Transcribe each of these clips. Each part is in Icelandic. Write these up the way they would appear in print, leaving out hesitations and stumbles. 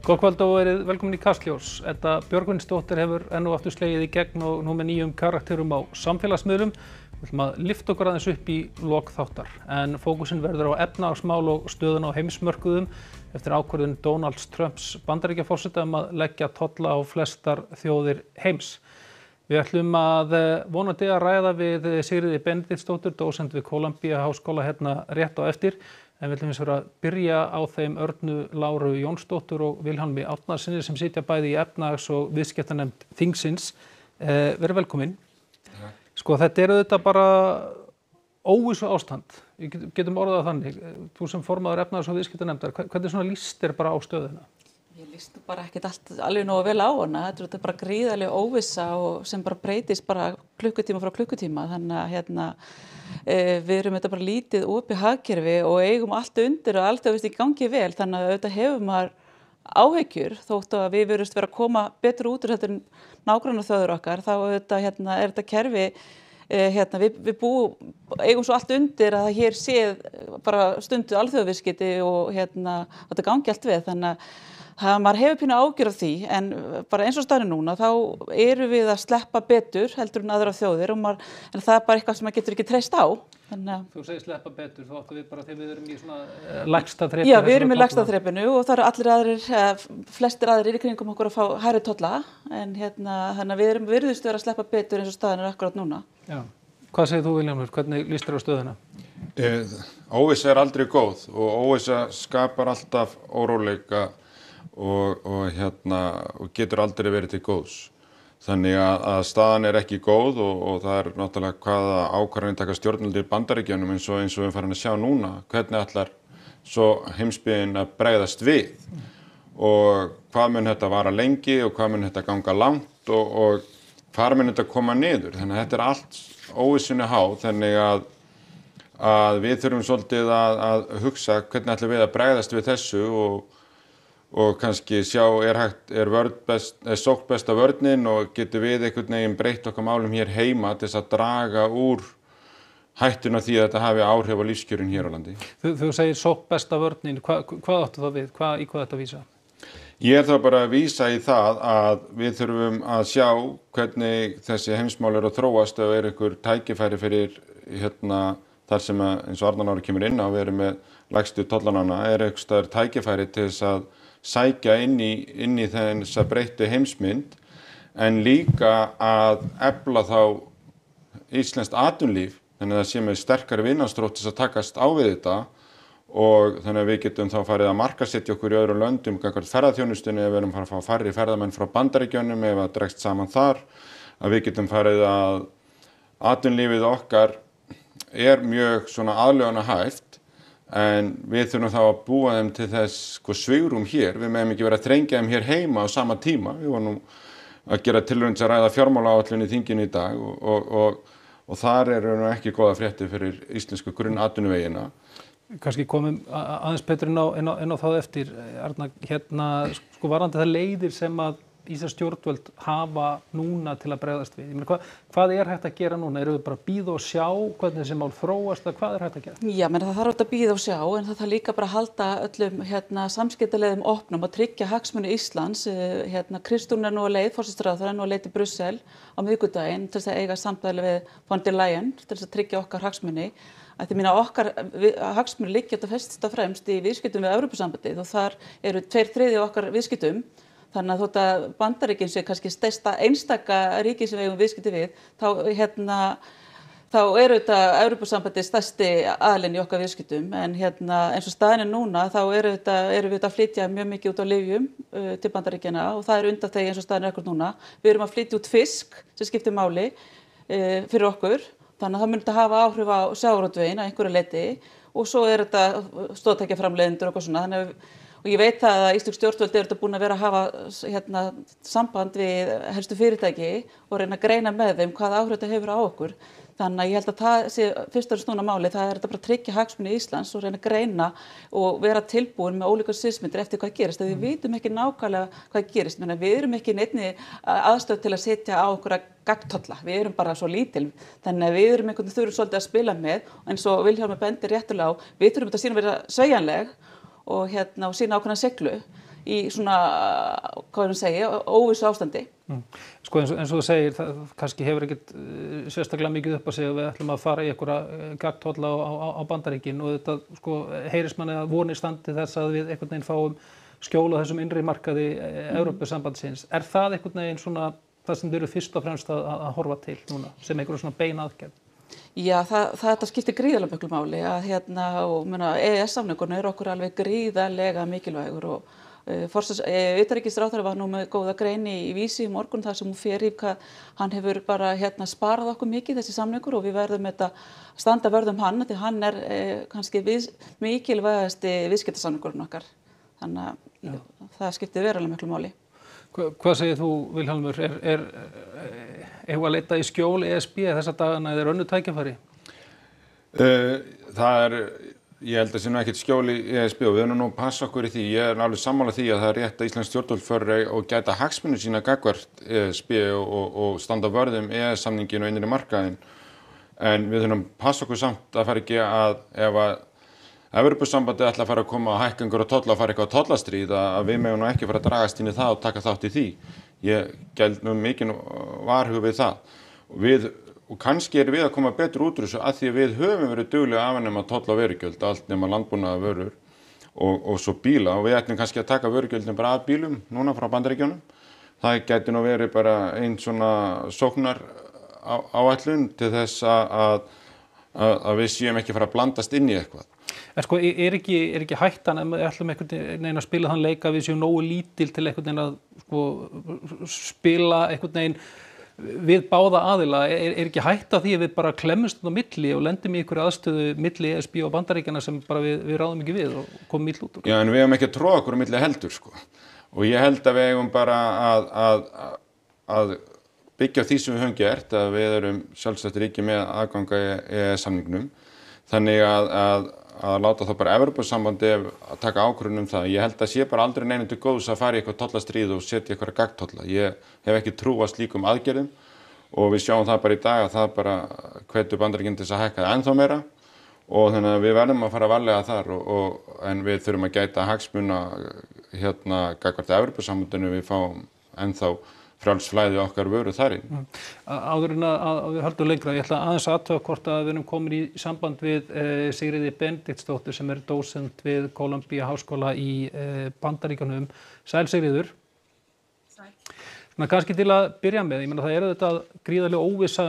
Gott kvöld og verið velkomin í Kastljós. Edda Björgvinsdóttir hefur enn og aftur slegið í gegn og nú með nýjum karakterum á samfélagsmiðlum. Við ætlum að lyfta okkur aðeins upp í lok þáttar. En fókusinn verður á efnahagsmál og stöðuna á heimsmörkuðum eftir ákvörðun Donalds Trumps Bandaríkjaforseta að leggja tolla á flestar þjóðir heims. Við ætlum að vonandi að ræða við Sigríði Benediktsdóttur, dósent við Columbia háskóla hérna rétt á eftir. En við ætlum hins vegar að byrja á þeim Örnu Láru Jónsdóttur og Vilhjálmi Árnasyni sem sitja bæði í efnahags- og viðskiptanefnd þingsins. Verið velkomin. Ja. Sko þetta er auðvitað bara óvissu ástand. Við getum orðað þannig. Þú sem formaður efnahags- og viðskiptanefndar, hvernig svona líst þér bara á stöðuna? Ég líst bara ekkert alveg nógu vel á hana. Þetta er bara gríðarlega óvissa og sem bara breytist bara klukkutíma frá klukkutíma. Þannig að við erum þetta bara lítið opið hagkerfi og eigum allt undir og allt ekki gangi vel. Þannig að auðvitað hefur maður áhyggjur þótt að við verðumst vera að koma betur út úr þetta nágrannaþjóðir okkar. Þá auðvitað er þetta kerfi, við eigum svo allt undir að hér séð bara stundu alþjóðaviðskipti og þetta gangi allt við. Þannig að maður hefur pínu ágjur af því, en bara eins og staðan núna, þá erum við að sleppa betur heldur en aðra þjóðir en það er bara eitthvað sem maður getur ekki treyst á. Þú segir sleppa betur, þá áttu við bara þegar við erum í svona lægsta þrepi. Já, við erum í lægsta þrepinu og það eru allir aðrir, flestir aðrir í kringum okkur að fá hærri tolla, en þannig að við virðumst vera að sleppa betur eins og staðan er akkurat núna. Já. Hvað segir þú, Vilhjálmur? Hvernig líst þér á stöðuna? Óvissa er aldrei góð og óvissa skapar alltaf óróleika og getur aldrei verið til góðs. Þannig að staðan er ekki góð og það er náttúrulega hvaða ákvarðanir taka stjórnvöld í Bandaríkjunum eins og við farin að sjá núna. Hvernig ætlar svo heimsbyggðin að bregðast við og hvað mun þetta vara lengi og hvað mun þetta ganga langt og hvar mun þetta koma niður. Þannig að þetta er allt óvissunni háð, þannig að við þurfum svolítið að hugsa hvernig ætlum við að bregðast við þessu og kannski sjá er sókn besta vörnin og getur við einhvern veginn breytt okkar málum hér heima til þess að draga úr hættuna því að þetta hafi áhrif á lífskjörin hér á landi. Þú segir sókn besta vörnin, hvað áttu það við? Í hvað þetta vísa? Ég er þá bara að vísa í það að við þurfum að sjá hvernig þessi heimsmál eru að þróast og einhver tækifæri fyrir þar sem eins og Arnar Lára kemur inn á, við erum með lægstu tollanana, einhvers staðar tækifæri til þess að sækja inn í þessa breyttu heimsmynd en líka að efla þá íslenskt atvinnulíf þannig að það sé með sterkari vinnástrótt til þess að takast á við þetta og þannig að við getum þá farið að markaðssetja okkur í öðrum löndum gagnvart ferðaþjónustunni ef við erum farið að fá færri ferðamenn frá Bandaríkjunum ef það dregst saman þar að við getum farið að atvinnulífið okkar er mjög svona aðlögunarhæft en við þurfum þá að búa þeim til þess svigrúm hér, við megum ekki vera að þrengja þeim hér heima á sama tíma, við vorum að gera tilraun til að ræða fjármálaáætlun í þinginu í dag og þar eru ekki góða fréttir fyrir íslensku grunnatvinnuvegina. Kannski komum aðeins betur inn á það eftir, Arna, varðandi það leiðir sem að íslensk stjórnvöld hafa núna til að bregðast við. Ég meina, hvað er hægt að gera núna? Erum við bara að bíða og sjá hvernig þessi mál þróast eða hvað er hægt að gera? Já, það þarf að bíða og sjá en það þarf líka bara að halda öllum samskiptaleiðum opnum og tryggja hagsmuni Íslands. Kristrún er nú að leið, forsætisráðherra er nú að leið til Brussel á miðvikudaginn til þess að eiga samtali við von der Leyen til þess að tryggja okkar hagsmuni. Okkar hagsmuni liggja þetta fyrst og fremst í viðskiptum við Evrópusambandið og þar eru 2/3 okkar viðskiptum. Þannig að þótt að Bandaríkin sé kannski stærsta einstaka ríki sem við eigum viðskipti við, þá eru þetta Evrópusambandið stærsti aðilinn í okkar viðskiptum. En eins og staðan er núna, þá erum við að flytja mjög mikið út á lyfjum til Bandaríkjanna og það er undanþegið eins og staðan er akkurat núna. Við erum að flytja út fisk sem skiptir máli fyrir okkur, þannig að það mun þetta hafa áhrif á sjávarútveginn að einhverju leyti og svo er þetta stoðtækjaframleiðendur og eitthvað svona. Og ég veit það að íslensk stjórnvöld eru búin að vera að hafa samband við helstu fyrirtæki og reyna að greina með þeim hvað áhrif þetta hefur á okkur. Þannig að ég held að það sé fyrst og snúna máli, það er þetta bara að tryggja hagsmuni Íslands og reyna að greina og vera tilbúin með ólíkar sviðsmyndir eftir hvað gerist. Við vitum ekki nákvæmlega hvað gerist, við erum ekki í neinni aðstöðu til að setja á einhverja gagntolla, við erum bara svo lítil, þannig að við erum þurfum svolítið að spila með eins og Vilhjálmur bendir réttilega á, við þurfum þetta síðan að vera sveigjanleg og sýna ákveðna seglu í svona, hvað segja, óvissu ástandi. Sko eins og þú segir, það kannski hefur ekkert sérstaklega mikið upp á sig að við ætlum að fara í einhverja gagntolla á Bandaríkin og þetta sko heyrist manni að vonir standi þess að við einhvern veginn fáum skjól á þessum innri markaði Evrópusambandsins. Er það einhvern veginn svona það sem þau eru fyrst og fremst að horfa til núna sem einhverju svona beina aðgerð? Já, þetta skiptir gríðarlega miklu máli að og EES-samningurinn er okkur alveg gríðarlega mikilvægur og utanríkisráðherra var nú með góða grein í Vísi í morgun þar sem hún fer í hvað hann hefur bara sparað okkur mikið þessi samningur og við verðum að standa vörð hann því hann er kannski mikilvægasti viðskiptasamningurinn okkar. Þannig að það skiptir verulega miklu máli. Hvað segir þú, Vilhjálmur? Eigum að leita í skjól ESB þessa dagana eða önnur tækifæri? Ég held að sé nú ekkert skjól í ESB og við erum nú að passa okkur í því. Ég er alveg sammála því að það er rétt að íslensk stjórnvöld fari og gæta hagsmuni sína gagnvart ESB og standa vörð EES-samninginn og innri markaðinn. En við þurfum að passa okkur samt að fara ekki að ef að Evrópusambandið ætla að fara að koma að hækka einhverja tolla og fara eitthvað tollastríð að við megum nú ekki fara að dragast inn í það og taka þátt í því. Ég geld nú mikinn varhug við það. Og kannski við að koma betur út úr þessu að því að við höfum verið duglega að afnema tolla og vörugjöld, allt nema landbúnaðarvörur og svo bíla og við ætlum kannski að taka vörugjöldin bara af bílum núna frá Bandaríkjunum. Það gæti nú verið bara ein svona sóknar áætlun til þess að við séum ekki fara að blandast inn í eitthvað. En sko, er ekki hættan að við ætlum einhvern veginn að spila þann leik að við séum nógu lítil til einhvern veginn að sko, spila einhvern veginn við báða aðila, er ekki hætt af því að við bara klemmumst á milli og lendum í einhverju aðstöðu milli ESB og Bandaríkjanna sem bara við ráðum ekki við og komum illa út úr. Já, en við hefum ekki að tróða okkur á milli heldur, sko. Og ég held að við hefum bara að byggja því sem við höfum gert, að við erum sjálfstætt ríki með aðganga EES-samningnum, þannig að láta þá bara Evrópusambandi að taka ákvörðun það. Ég held að sé bara aldrei neinum til góðs að fara í eitthvað tollastríð og setja eitthvað gagntolla. Ég hef ekki trú að slíkum aðgerðum og við sjáum það bara í dag að það bara hvetur Bandaríkin til þess að hækka það ennþá meira og þannig að við verðum að fara varlega þar en við þurfum að gæta hagsmuna gagnvart Evrópusambandinu við fáum ennþá frjáls flæði okkar vöru þar inn. Áður en að við höldum lengra, ég ætla aðeins að athuga hvort að við erum komin í samband við Sigríði Benediktsdóttur sem er dósent við Columbia Háskóla í Bandaríkjunum. Sæl Sigríður. Sæl. Svona kannski til að byrja með, ég meina það þetta gríðarlega óvissa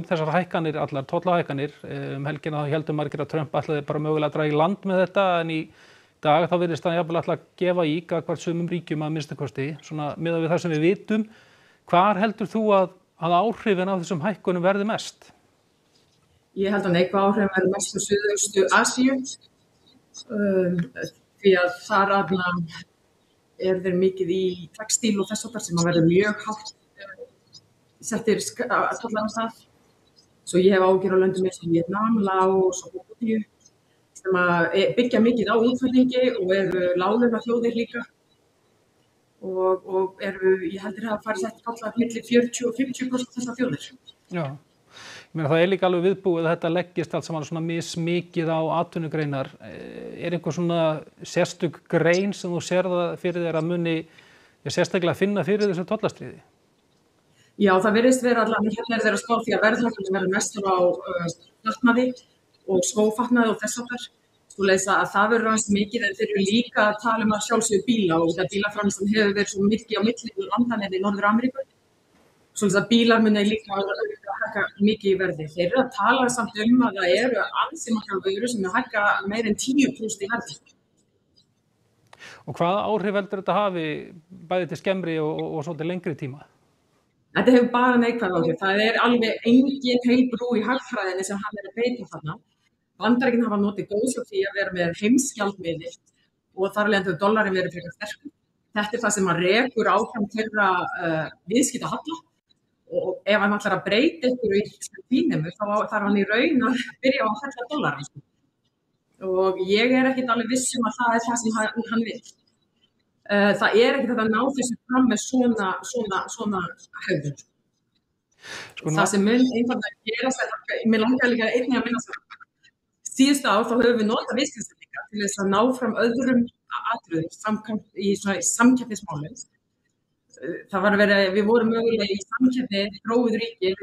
þessar hækkanir, allar tollahækkanir. Helgina þá heldur margir að Trump ætlaði bara mögulega að draga í land með þetta en í dag þá virðist hann jafnvel ætla að gefa í gagnvart sumum ríkjum að minnsta kosti, svona miðað við það sem við vitum. Hvar heldur þú að áhrifin af þessum hækkunum verði mest? Ég held að neikvæð áhrifin verði mest á Suðaustu Asíu því að þar þeir mikið í textíl og þess háttar sem að verði mjög hátt settir tollar á stað. Svo ég hef áhyggjur á löndum eins og Víetnam, Laos og Kambódíu sem að byggja mikið á útflutningi og eru láglaunaþjóðir líka. Og ég heldur að fara sett tollar milli 40 og 50% þessar þjóðir. Já, ég meina það líka alveg viðbúið að þetta leggist allt saman svona mismikið á atvinnugreinar. Er einhver svona sérstök grein sem þú sér það fyrir þér að muni sérstaklega finna fyrir þessu tollastríði? Já, það virðist vera allavega hérna þeirra spá því að verðhækkanir verður mestur á fatnaði og skófatnaði og þess háttar. Svoleiðis að það verður aðeins mikið en þeir eru líka að tala að sjálfsögðu bíla og það bílaframleiðslan hefur verið svo mikið á milli landanna í Norður-Ameríku. Svoleiðis að bílar muni líka að hækka mikið í verði. Þeir eru að tala samt að það eru ansi margar vörur sem hækka meira en 10% í verði. Og hvaða áhrif heldur þetta hafi bæði til skemmri og svo til lengri tíma? Þetta hefur bara neikvæð áhrif. Það er alveg engin heil brú í hagfræðinni sem hann er að beita þarna. Bandaríkin hafa notið góðs af því að vera með heimsgjaldmiðil og þar af leiðandi hefur dollarinn verið frekar sterkur. Þetta er það sem hann rekur áfram þeirra viðskiptahalla og ef hann ætlar að breyta einhverju í þínemu þá þarf hann í raun að byrja á að fella dollarinn. Og ég er ekkert alveg viss að það er það sem hann vill. Það er ekkert að ná þessu fram með svona höfðun. Það sem mun einfaldlega gera mér langar líka einnig að minna það. Síðustu ár þá höfum við notað viðskiptasamninga til þess að ná fram öðrum atriðum í samkeppnismálum. Við vorum mögulega í samkeppni þróuð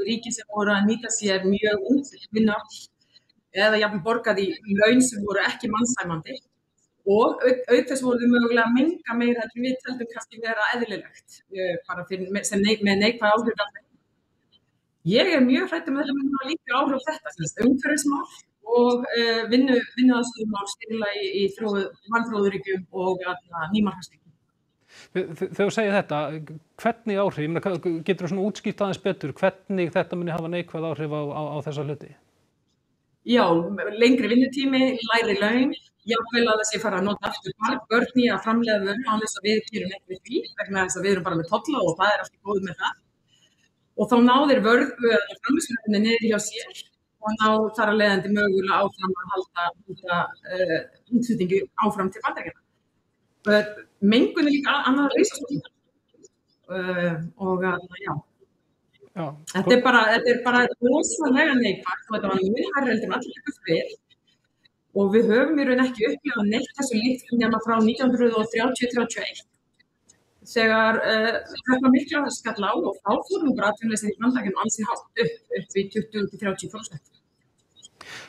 ríki sem voru að nýta sér mjög ungt vinnuafl eða jafnvel borgað í laun sem voru ekki mannsæmandi og auk þess voru þau mögulega að menga meira en við teldum kannski vera eðlilegt bara með neikvæð áhrif á þetta. Ég mjög hrædd þetta mun hafa líka áhrif á þetta, umhverfismál og vinnuaðstöðumál stýrilega í vanþróuðuríkjum og nýmarkaðsríkjum. Þegar þú segir þetta, hvernig áhrif, getur þú svona útskýrt aðeins betur, hvernig þetta muni hafa neikvæð áhrif á þessa hluti? Já, lengri vinnutími, lægri laun, jafnvel að það sé fara að nota aftur börn í að framleiða vöru án þess að við gerum ekki við því, vegna þess að við erum bara með tolla og það allt góð með það. Og þá ná þeir framleiðslunni niður hjá sér og ná þar að leiðandi mögulega áfram að halda útflutningi áfram til Bandaríkjanna. Mengun líka annað risastórt og já. Þetta er bara rosalega neikvægt og þetta var mjög hærra heldur en allir eitthvað fyrir og við höfum í raun ekki upplifað neitt þessu líkt nema frá 1930-31 þegar þetta mikla skall á og þá fórum bara atvinnuleysið í Bandaríkjunum ansi hátt upp í 20-30%.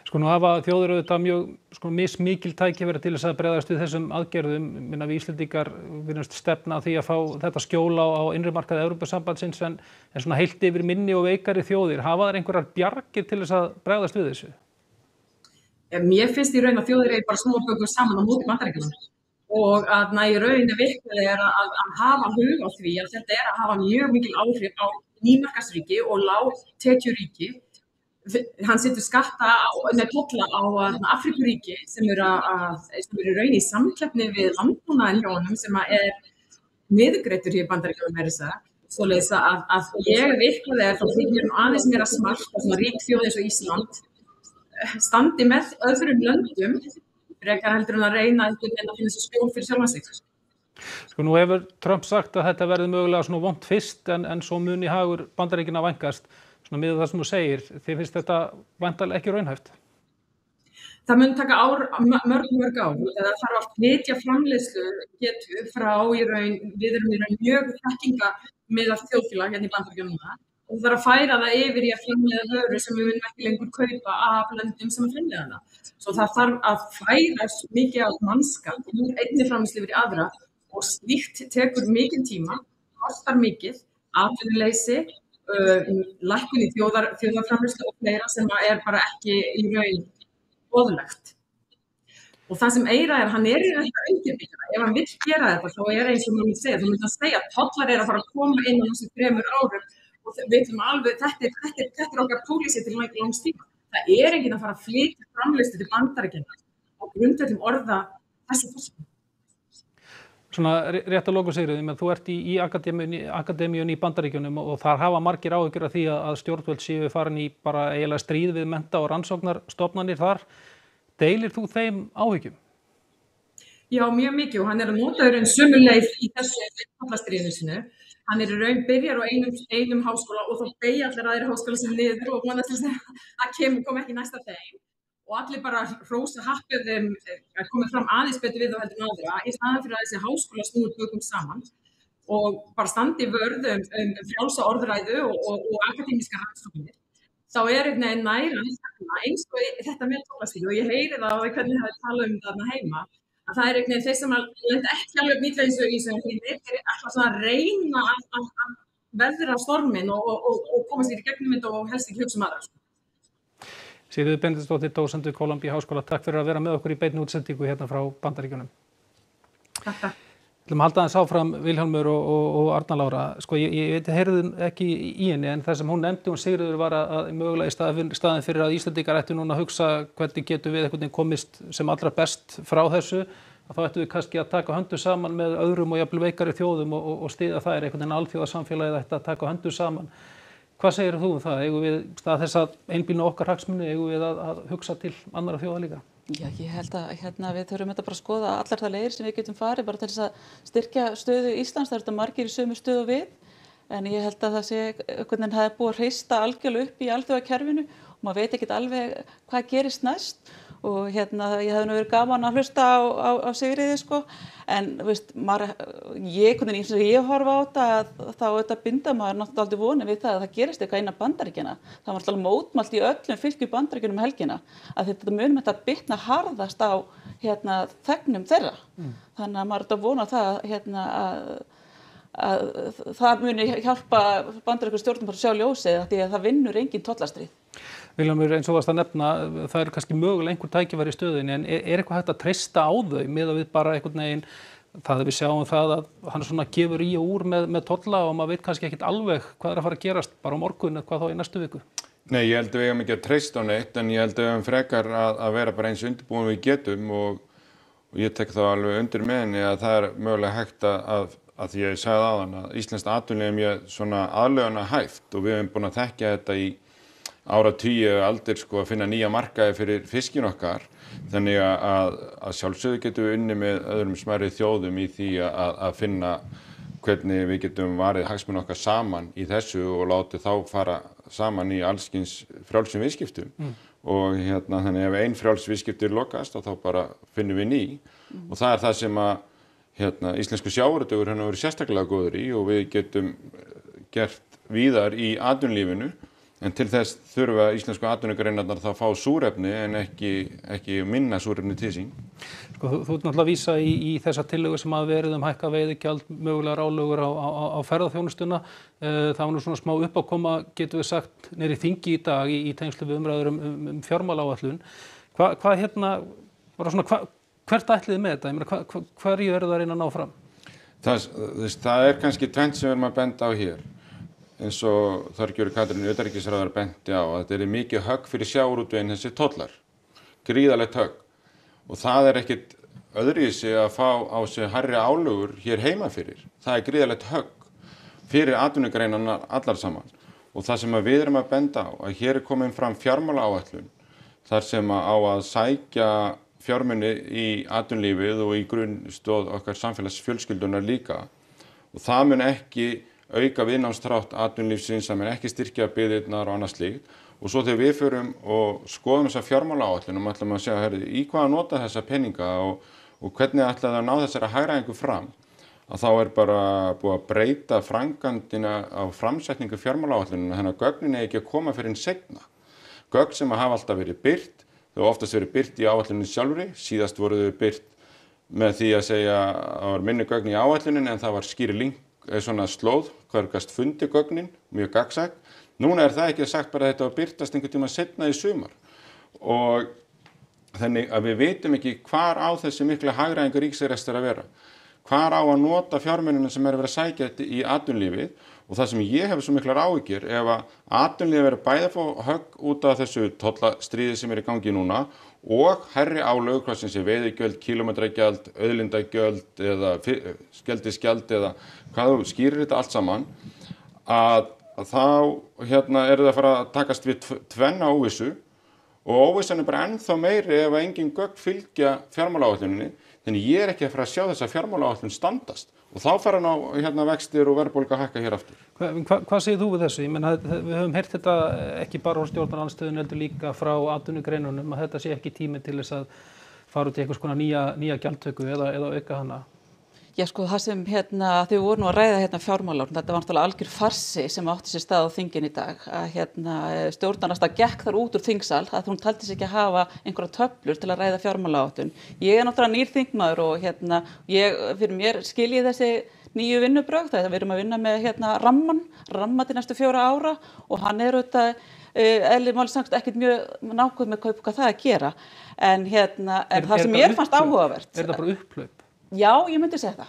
Sko nú hafa þjóðir auðvitað mjög mismikil tækifæri til þess að bregðast við þessum aðgerðum. Við Íslendingar virðumst stefna að því að fá þetta skjól á innri markaði Evrópusambandsins en svona heilt yfir minni og veikari þjóðir. Hafa þær einhverjar bjargir til þess að bregðast við þessu? Mér finnst í raun að þjóðir bara snúa bökum saman á móti Bandaríkjunum og að í raun virkilega að hafa hug á því að þetta að hafa mjög mikil áhrif á nýmarkaðsríki og lágtekjuríki. Hann setur skatta tolla á Afríkuríki sem eru raun í samkeppni við landbúnaðinn hjá honum sem niðurgreiddur hér í Bandaríkjunum meira að segja. Svoleiðis að ég virkilega þá þykir mér aðeins meira smart og svona rík þjóð eins og Ísland standi með öðrum löndum frekar heldur en að reyna að finna þessu skjól fyrir sjálfan sig. Sko nú hefur Trump sagt að þetta verði mögulega svona vont fyrst en svo muni hagur Bandaríkjanna vænkast. Svona miðað það sem þú segir, þið finnst þetta væntanlega ekki raunhæft? Það mun taka mörg ár. Það þarf að flytja framleiðslu getu frá við erum í raun mjög þekkingarmiðað þjóðfélag hérna í Bandaríkjunum og það þarf að færa það yfir í að framleiða vöru sem við munum ekki lengur kaupa af löndum sem framleiða hana. Svo það þarf að færa mikið af mannskap úr einni framleiðslu yfir í aðra og slíkt tekur mikinn tíma, kostar mikið, atvinnuleysi, lækkun í þjóðarframleiðslu og fleira sem bara ekki í raun boðlegt. Og það sem Eira hann í raun ekki að undirbyggja það. Ef hann vill gera þetta, þá eins og maður segja, þá myndi hann segja að tollar að fara að koma inn á þessu 3 árum og við veitum alveg, þetta okkar pólicy til langs tíma. Það enginn að fara að flytja framleiðslu til Bandaríkjanna á grundvelli orða þessu. Svona rétt að lokum Sigríður, þú ert í akademíunni í Bandaríkjunum og þar hafa margir áhyggjur af því að stjórnvöld séu farin í bara eiginlega stríð við mennta- og rannsóknarstofnanir þar. Deilir þú þeim áhyggjum? Já, mjög mikið og hann að nota sömu leið í þessu tollastríðinu sínu. Hann í raun byrjar á einum háskóla og þá beygja allir aðrir háskóla sem niður og vonast til að kom ekki næsta þeim. Og allir bara hrósa happið þeim að koma fram aðeins betur við þá heldur en aðra í staðan fyrir að þessi háskóla snúi bökum saman og bara standi vörð frjálsa orðræðu og akademíska rannsóknir. Þá næra eins og þetta með tollastríð og ég heyri það og hvernig það tala þarna heima að það þeir sem lenda ekki alveg nýtlega í þessu þeir alltaf að reyna að veðra storminn og koma sér í gegnum þetta og helst ekki hugsa aðra. Sigríður Benediktsdóttir, dósent við Columbia Háskóla, takk fyrir að vera með okkur í beinni útsendingu hérna frá Bandaríkjunum. Takk. Við ætlum að halda aðeins áfram Vilhjálmur og Arna Lára. Sko ég heyrði ekki í henni en það sem hún nefndi Sigríður var að mögulega í staðinn fyrir að Íslendingar ættu núna að hugsa hvernig getum við einhvern veginn komist sem allra best frá þessu að þá ættum við kannski að taka höndum saman með öðrum og jafnvel veikari þjóðum og styðja þær einhvern veginn alþjóðasamfélagið ætti að taka höndum saman. Hvað segir þú það? Eigum við stað þess að einblína okkar hagsmuni, eigum við að hugsa til annarra þjóða líka? Já, ég held að við þurfum þetta bara að skoða allar það leiðir sem við getum farið bara til þess að styrkja stöðu Íslands. Það eru margir í sömu stöðu við, en ég held að það sé hvernig það búið að hrista algjörlega upp í alþjóðakerfinu og maður veit ekkert alveg hvað gerist næst og ég hefði nú verið gaman að hlusta á Sigríði sko, en veist, ég horfa á þetta þá þetta binda maður náttúrulega aldrei vonir við það að það gerist eitthvað innan Bandaríkjanna. Það var alltaf mótmælt í öllum fylkjum Bandaríkjunum helgina að þetta munum þetta bitna harðast á þegnum þeirra. Þannig að maður vona það að það muni hjálpa Bandaríkjum stjórnum að sjá ljósið því að það vinnur engin tollastríð. Vilhjálmur, eins og varst að nefna, það eru kannski mögulega einhver tækifæri í stöðunni, en er eitthvað hægt að treysta á þau miðað við bara einhvern veginn það að við sjáum það að hann svona gefur í og úr með tolla og maður veit kannski ekkert alveg hvað að fara að gerast bara á morgun eða hvað þá í næstu viku? Nei, ég held að við eigum ekki að treysta á neitt, en ég held að við eigum frekar að vera bara eins undirbúin við getum og ég tek þá alveg undir með henni að það er mögulega hægt að því ég sagði áðan að íslenskt atvinnulíf er mjög svona aðlögunarhæft og við höfum búin að þekkja þetta í áratugi aldir sko að finna nýja markaði fyrir fiskinn okkar, þannig að sjálfsögðu getum við unnið með öðrum smærri þjóðum í því að finna hvernig við getum varið hagsmuni okkar saman í þessu og látið þá fara saman í allskyns frjálsum viðskiptum og þannig ef ein frjáls viðskipti lokast þá bara finnum við ný og það er það sem að íslensku sjávarútvegur hefur verið sérstaklega góður í og við getum gert víðar í atvinnulífinu. En til þess þurfa íslensku atvinnugreinarnar þá að fá súrefni en ekki minna súrefni til sín. Sko, þú ert náttúrulega að vísa í þessa tillögu sem hafa verið hækka veiðigjald, mögulegar álögur á ferðaþjónustuna. Það var nú svona smá uppákoma, getum við sagt, niðri í þingi í dag í tengslu við umræður fjármálaáætlun. Hvert ætliði með þetta? Ég meina, hverju eru það að reyna að ná fram? Það er kannski tvennt sem við erum að benda á hér. Eins og Þorgerður Katrín utanríkisráðherra benti á að þetta er mikið högg fyrir sjávarútveginn þessi tollar, gríðarlegt högg og það er ekkit öðruvísi að fá á sig hærri álögur hér heima fyrir. Það er gríðarlegt högg fyrir atvinnugreinarnar allar saman og það sem við erum að benda á að hér er komin fram fjármálaáætlun þar sem á að sækja fjármuni í atvinnulífið og í grunnstoð okkar samfélagsfjölskyldunar líka og það mun ekki auka viðnámsþrótt atvinnulífsins, það mun ekki styrkja byggðirnar og annað slíkt og svo þegar við förum og skoðum þessa fjármálaáætlun og ætlum að segja í hvað að nota þessa peninga og hvernig ætlaði að ná þessari hagræðingu fram að þá er bara búið að breyta framkvæmdina á framsetningu fjármálaáætlunina þannig að gögnin er ekki að koma fyrir en seinna. Gögn sem hafa alltaf verið birt, þau hafa oftast verið birt í áætluninni sjálfri, síðast voru þau birt með því að segja að það var minni gögn í áætluninni en það var skýri link svona slóð, hverjast fundi gögnin, mjög gagnsætt. Núna er það ekki sagt bara að þetta var birtast einhvern tíma seinna í sumar og þannig að við vitum ekki hvar á þessi mikla hagræðingu ríkisrekstrar að vera. Hvar á að nota fjármunina sem verið að sækja í atvinnulífið og það sem ég hef svo miklar áhyggjur ef að atvinnulífið verið bæði að fá högg út af þessu tollastríði sem er í gangi núna og hærri álögur, hvað sem sé veiðigjöld, kílómetragjald, auðlindagjöld eða skeldisgjald eða hvað þú skýrir þetta allt saman að þá eru það að fara að takast við tvenna óvissu og óvissan er bara ennþá meiri ef að engin gögn fylgja fjármálaáætluninni þannig ég er ekki að fara að sjá þessa fjármálaáætlun standast og þá fara vextir og verðbólga að hækka hér aftur. Hvað segir þú við þessu? Ég meina, við höfum heyrt þetta ekki bara á stjórnarandstöðunni heldur líka frá atvinnugreinunum að þetta sé ekki tími til þess að fara út í einhvers konar nýja gjaldtöku eða auka hana. Já sko það sem þegar við vorum að ræða fjármálaáætlun, þetta var náttúrulega algjör farsi sem átti sér stað á þinginu í dag að stjórnarandstaða gekk þar út úr þingsal að hún taldi sig ekki að hafa einhverja töflur til að ræða fjármálaáætlun. Ég er náttúrulega nýr þingmaður og fyrir mér skil ég þessi nýju vinnubrögð, það við erum að vinna með ramma til næstu 4 ára og hann er auðvitað eðli máli sagt ekkert mjög nákvæmt með hvað það að gera en það sem mér fannst áhugavert. Er það bara upphlaup? Já, ég myndi segja það.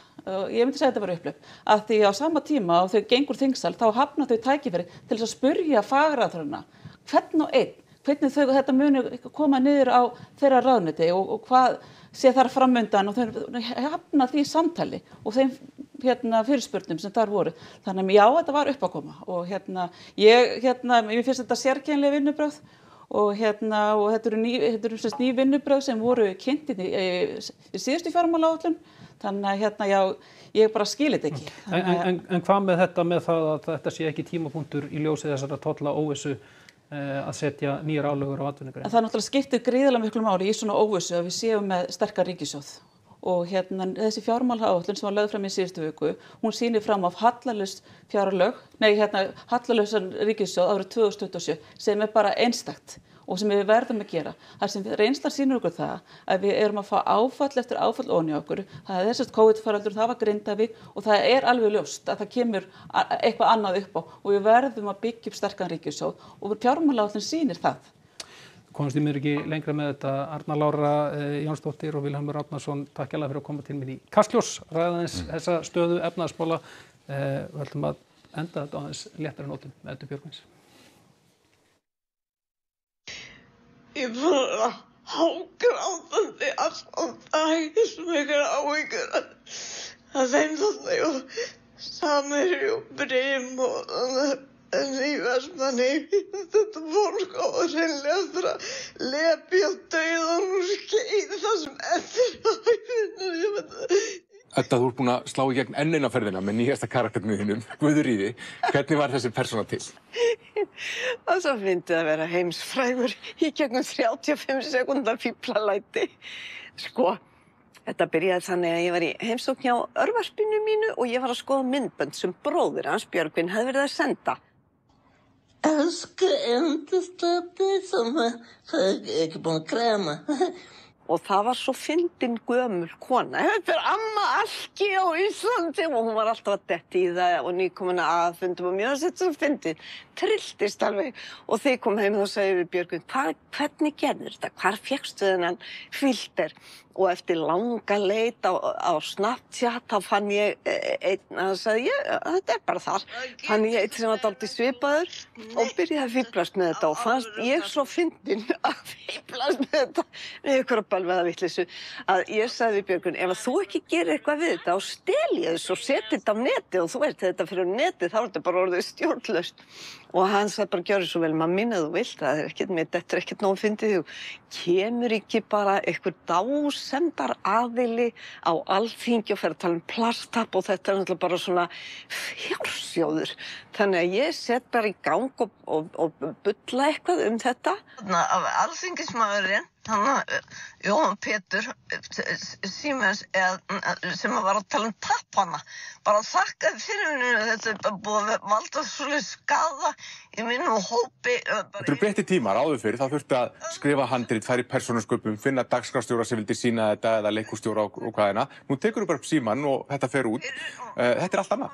Ég myndi segja þetta var upphlaup. Að því á sama tíma og þau gengur þingsal þá hafna þau tækifæri til þess að spurja fagráðherrana hvern og einn, hvernig þetta muni koma niður á þeirra ráðuneyti og hvað sé þar framundan og þau hafna því samtali og þeim fyrirspurnum sem þar voru. Þannig að já, þetta var uppákoma og ég finnst þetta sérkennileg vinnubrögð og þetta eru ný vinnubrögð sem voru kynnt í síðustu fjármálaáætlun þannig að já, ég bara skil þetta ekki. En hvað með það að þetta sé ekki tímapunktur í ljósi þessara tolla óvissu að setja nýjar álögur á atvinnugreinar. Það náttúrulega skiptir gríðarlega miklu máli í svona óvissu að við séum með sterkar ríkissjóð. Og þessi fjármálaáætlun sem var lögð fram í síðustu viku, hún sýnir fram á hallalaust hallalausan ríkissjóð árið 2027 sem bara einstakt og sem við verðum að gera. Það sem reynslan sýnir okkur það að við erum að fá áfall eftir áfall ofan í okkur. Það þessast COVID-faraldur, það var Grindavík og það alveg ljóst að það kemur eitthvað annað upp á og við verðum að byggja upp sterkan ríkissjóð og fjármálaáætlun sýnir það. Komast í mér ekki lengra með þetta. Arna Lára Jónsdóttir og Vilhjálmur Árnason, takk hérlega fyrir að koma til mín í Kastljós, ræða aðeins þessa stöðu efnahagsmála. Við ætlum að enda þetta á aðeins léttari nótum með Eddu Björgvins. Ég bara hágrátandi allan dag sem ykkur áhyggjur að þeim þarna og Samherji og Brim og í Vestmanni, þetta fólk á hreinlega eftir að lepja dauðan úr skeið það sem eftir ævinni. Edda, þú ert búin að slá í gegn enn eina ferðina með nýjasta karakterinu þínum, Guðuríði. Hvernig var þessi persóna til? Það er svo fyndið að vera heimsfrægur í gegnum 35 sekúndar fíflalæti. Sko, þetta byrjaði þannig að ég var í heimsókn hjá örvarpinu mínu og ég var að skoða myndbönd sem bróðir hans Björgvin hefði verið að senda. Elsku endurstætti sem það ekki búin að krema. Og það var svo fyndin gömul kona. Þetta amma Alki á Íslandi og hún var alltaf að detti í það og nýkomin að aðfundum og mjög þetta svo fyndin. Trilltist alveg og þegar kom heim þá sagði við Björgvin, hvernig gerður þetta? Hvar fékkstu þennan filter? Og eftir langa leit á Snapchat þá fann ég einn að sagði þetta bara þar. Fann ég einn sem var dálítið svipaður og byrjaði að fíflast með þetta og fannst ég svo fyndin að fíflast með þetta með ykkur að bölvaða vitleysu að ég sagði við Björgvin, ef þú ekki gerir eitthvað við þetta og stel ég þessu og seti þetta á neti og þú veist þetta fyrir neti þá er þetta bara orðið stjórnlaust. Og hann sagði bara, gjörðu svo vel, mamma mín, ef þú vilt, það ekkert, þetta ekkert nóg fyndið þú. Kemur ekki bara einhver dásemdar aðili á Alþingi og fer að tala plasttapp og þetta náttúrulega bara svona fjársjóður. Þannig að ég set bara í gang og bulla eitthvað þetta. Af alþingismaðurinn, Jóhann Pétur Siemens sem var að tala tappana, bara þakkaði fyrir henni, þetta búið að valda svolítið skaða í mínum hópi. Þetta eru breytti tímar áður fyrir, þá þurfti að skrifa handrit, fara í persónusköpum, finna dagskrárstjóra sem vildi sýna þetta eða leikhússtjóra og hvaðina. Nú tekur þú bara upp símann og þetta fer út. Þetta er allt annað.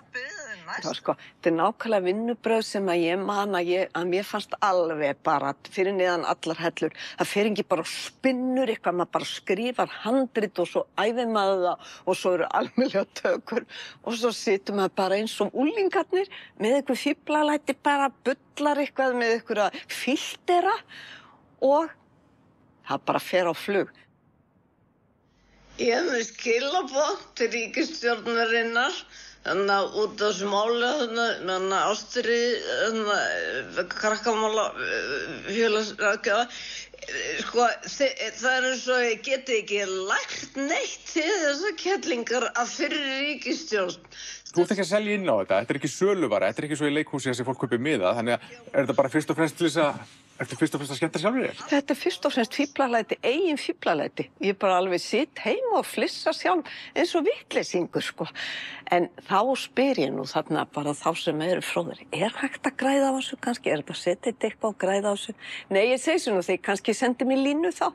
Sko, þetta er nákvæmlega vinnubrögð sem að ég man að mér fannst alveg bara fyrir neðan allar hellur. Það fer ekki bara og spinnur eitthvað, maður bara skrifar handrit og svo æfir maður það og svo eru almennilega tökur og svo situr maður bara eins og úlingarnir með eitthvað fíflalæti, bara bullar eitthvað með eitthvað filtera og það bara fer á flug. Ég hef með skilaboð til ríkisstjórnarinnar þannig að út af þessu máli þannig að ástyrði krakkamála félagsráðgjafa sko það eins og ég geti ekki lært neitt til þessar kettlingar af fyrri ríkisstjórn. Þú ert ekki að selja inn á þetta, þetta er ekki söluvara, þetta er ekki svo í leikhúsi að þessi fólk kaupir miða, þannig að er þetta bara fyrst og fremst til þess að Ertu fyrst og fremst að skemmta sjálfur þér? Þetta er fyrst og fremst fíflalæti, eigin fíflalæti. Ég bara alveg sitt heima og flissa sjálf eins og vitleysingur, sko. En þá spyr ég nú þarna bara þá sem eru fróðir. Er hægt að græða á þessu kannski? Er þetta að setja eitthvað og græða á þessu? Nei, ég segi svo nú þegar kannski sendi mér línu þá.